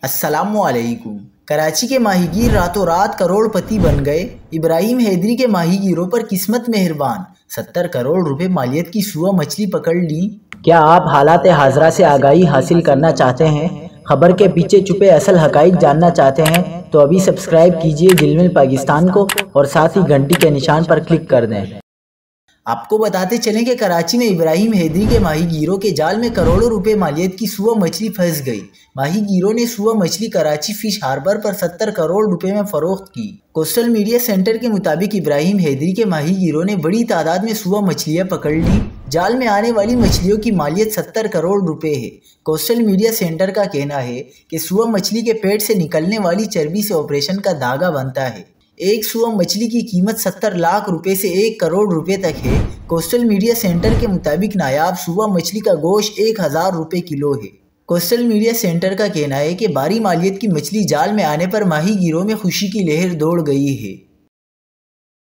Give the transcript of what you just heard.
السلام علیکم۔ کراچی کے ماہی گیر راتوں رات کروڑپتی بن گئے۔ ابراہیم حیدری کے ماہی گیروں پر قسمت مہربان، 70 کروڑ روپے مالیت کی سوا مچھلی پکڑ لی۔ کیا آپ حالات حاضرہ سے آگاہی حاصل کرنا چاہتے ہیں؟ خبر کے پیچھے چھپے اصل حقائق جاننا چاہتے ہیں تو ابھی سبسکرائب کیجئے دل مل پاکستان کو اور ساتھ ہی گھنٹی کے نشان پر کلک کر دیں۔ آپ کو بتاتے چلیں کہ کراچی میں ابراہیم حیدری کے ماہی گیروں کے جال میں کروڑوں روپے مالیت کی سوا مچھلی پھنس گئی۔ ماہی گیروں نے سوا مچھلی کراچی فش ہاربر پر 70 کروڑ روپے میں فروخت کی۔ کوسٹل میڈیا سینٹر کے مطابق ابراہیم حیدری کے ماہی گیروں نے بڑی تعداد میں سوا مچھلیاں پکڑ لی۔ جال میں آنے والی مچھلیوں کی مالیت 70 کروڑ روپے ہے۔ کوسٹل میڈیا سینٹر کا کہنا ہے کہ سوا مچھلی کے پیٹ سے نکلنے والی چربی سے آپریشن کا دھاگا بنتا ہے۔ ایک سوا مچھلی کی قیمت 70 لاکھ روپے سے 1 کروڑ روپے تک ہے۔ کوسٹل میڈیا سینٹر کے مطابق نایاب سوا مچھلی کا گوشت 1000 روپے کلو ہے۔ کوسٹل میڈیا سینٹر کا کہنا ہے کہ بھاری مالیت کی مچھلی جال میں آنے پر ماہی گیروں میں خوشی کی لہر دوڑ گئی ہے۔